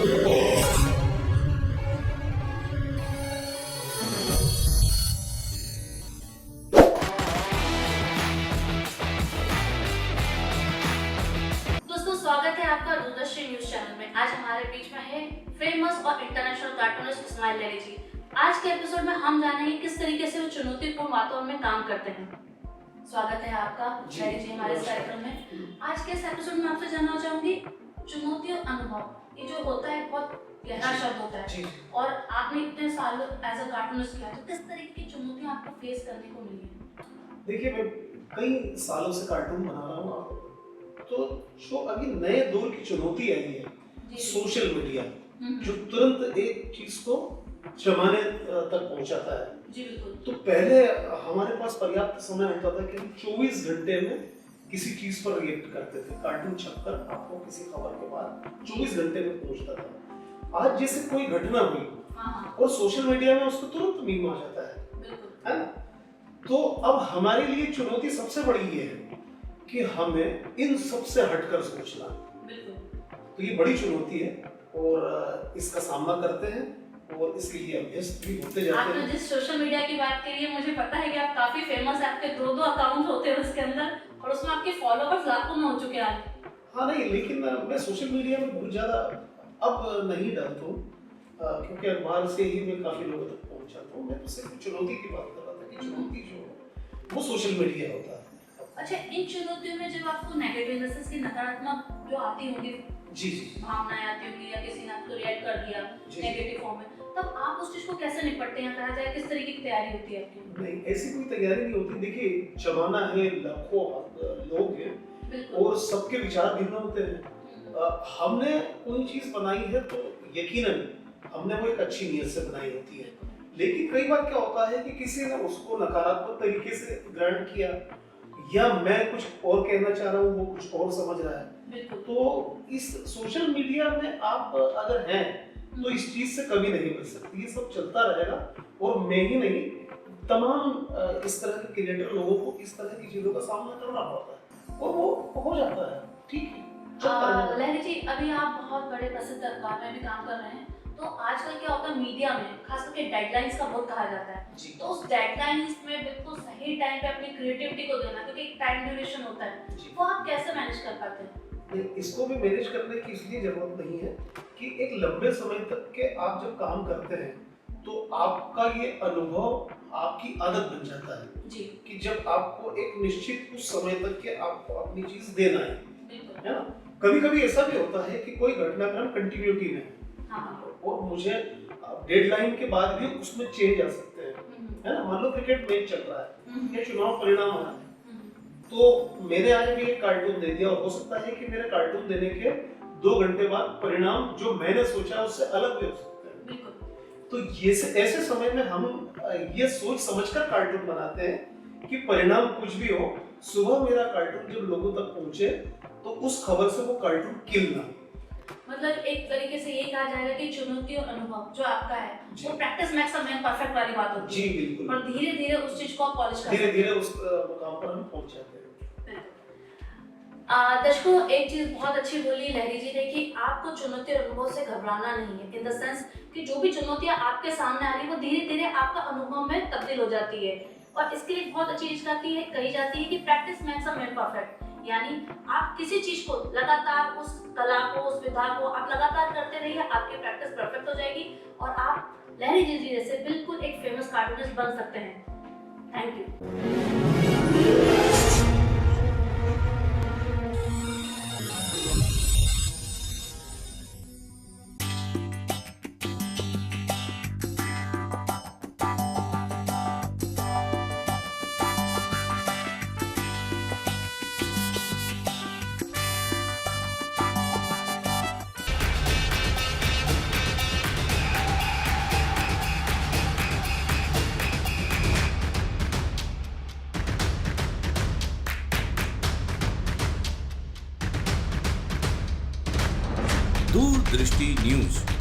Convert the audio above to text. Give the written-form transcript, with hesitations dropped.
दोस्तों, स्वागत है आपका दूरदर्शी न्यूज चैनल में। आज हमारे बीच में है फेमस और इंटरनेशनल कार्टूनिस्ट इस्माइल लहरी जी। आज के एपिसोड में हम जानेंगे किस तरीके से वो चुनौतीपूर्ण वातावरण में काम करते हैं। स्वागत है आपका लहरी जी हमारे इस कार्यक्रम में। आज के इस एपिसोड में आपसे जानना चाहूंगी चुनौती और अनुभव। ये जो होता है बहुत गहरा शब्द होता है और आपने इतने साल एज अ कार्टूनिस्ट किया, तो किस तरीके की चुनौतियां आपको फेस करने को मिली है? देखिए, मैं कई सालों से कार्टून बना रहा हूँ, तो जो अभी नए दौर की चुनौती आई है सोशल मीडिया, जो तुरंत एक चीज को जमाने तक पहुंचाता है। जी बिल्कुल। तो पहले हमारे पास पर्याप्त समय होता था कि हम 24 घंटे में किसी चीज पर रिएक्ट करते थे। कार्टून छपकर आपको किसी खबर के बाद 24 घंटे में पहुंचता था। आज जैसे कोई घटना हुई और सोशल मीडिया में उसको तुरंत मीम आ जाता है ना? तो अब हमारे लिए चुनौती सबसे बड़ी ये है कि हमें इन सब से हटकर सोचना। तो ये बड़ी चुनौती है और इसका सामना करते हैं और इसके लिए अभ्यस्त भी होते जाते हैं। आपने जिस सोशल मीडिया की बात करी है, मुझे पता है कि आप काफी फेमस हैं। आपके दो अकाउंट होते हैं उसके अंदर और उसमें आपके फॉलोअर्स लाखों में हो चुके हैं। हाँ नहीं, लेकिन मैं सोशल मीडिया में बहुत ज्यादा अब नहीं डालता हूँ, क्योंकि अखबार से ही मैं काफी लोगों तक पहुँच जाता हूँ। मैं तो सिर्फ चुनौती की बात कर रहा था कि चुनौती जो है वो सोशल मीडिया होता है। अच्छा, इन चुनौतियों में जब आपको नेगेटिव मैसेज की नकारात्मक जो आती होंगी भावनाएं आती होंगी या किसी ने आपको रिएक्ट कर दिया नेगेटिव फॉर्म में, तब आप उस चीज को कैसे निपटते हैं? कहा जाए किस तरीके की तैयारी होती है आपकी? नहीं, ऐसी कोई तैयारी नहीं होती। देखिए, जमाना है, लाखों लोग हैं और सबके विचार भिन्न होते हैं। हमने कोई चीज बनाई है तो यकीनन हमने वो एक अच्छी नीयत से बनाई होती है, लेकिन कई बार क्या होता है कि किसी ने उसको नकारात्मक तरीके से ग्रहण किया या मैं कुछ और कहना चाह रहा हूँ वो कुछ और समझ रहा है। तो इस सोशल मीडिया में आप अगर हैं तो इस चीज से कभी नहीं बच सकती। ये सब चलता रहेगा और मैं ही नहीं, तमाम इस तरह के क्रिएटर लोगों को इस तरह की चीजों का सामना करना पड़ता है और वो हो जाता है। ठीक है। लहरी जी, अभी आप बहुत बड़े प्रसिद्ध अखबार में भी काम कर रहे हैं, तो आजकल क्या होता है मीडिया में खास करके डेडलाइंस का बहुत कहा जाता है। तो उस डेडलाइंस में बिल्कुल सही टाइम पे अपनी क्रिएटिविटी को देना, क्योंकि एक टाइम ड्यूरेशन होता है, वो आप कैसे मैनेज कर पाते हैं? इसको भी मैनेज करने की इसलिए जरूरत नहीं है कि एक लंबे समय तक के आप जब काम करते हैं तो आपका ये अनुभव आपकी आदत बन जाता है कि जब आपको एक निश्चित उस समय तक के आपको अपनी चीज देना है ना? कभी कभी ऐसा भी होता है कि कोई घटनाक्रम कंटिन्यूटी में और मुझे डेडलाइन के बाद भी उसमें चेंज आ सकते हैं, है ना? मान लो क्रिकेट मैच चल रहा है या चुनाव परिणाम आ रहा है, तो मैंने आज भी एक कार्टून दे दिया और हो सकता है कि मेरे कार्टून देने के 2 घंटे बाद परिणाम जो मैंने सोचा उससे अलग भी हो सकते हैं। तो ये ऐसे समय में हम ये सोच समझकर कार्टून बनाते हैं कि परिणाम कुछ भी हो, सुबह मेरा कार्टून जब लोगों तक पहुंचे तो उस खबर से वो कार्टून किल ना। मतलब एक तरीके से ये कहा जाएगा कि चुनौती और अनुभव जो आपका है वो practice makes a man perfect वाली बात होती है। जी बिल्कुल। और धीरे-धीरे उस चीज को पॉलिश करते हैं, धीरे-धीरे उस मुकाम पर हम पहुंच जाते हैं। दर्शकों, एक चीज बहुत अच्छी बोली लहरी जी ने कि आपको चुनौती और अनुभव से घबराना नहीं है, इन द सेंस कि जो भी चुनौतियां आपके सामने आ रही है वो धीरे-धीरे आपका अनुभव में तब्दील हो जाती है। और इसके लिए बहुत अच्छी चीज कही जाती है कि practice makes a man perfect, यानी आप किसी चीज को लगातार उस कला को उस विधा को आप लगातार करते रहिए, आपकी प्रैक्टिस परफेक्ट हो जाएगी और आप लहरी जी जैसे बिल्कुल एक फेमस कार्टूनिस्ट बन सकते हैं। Thank you. दूरदृष्टि न्यूज।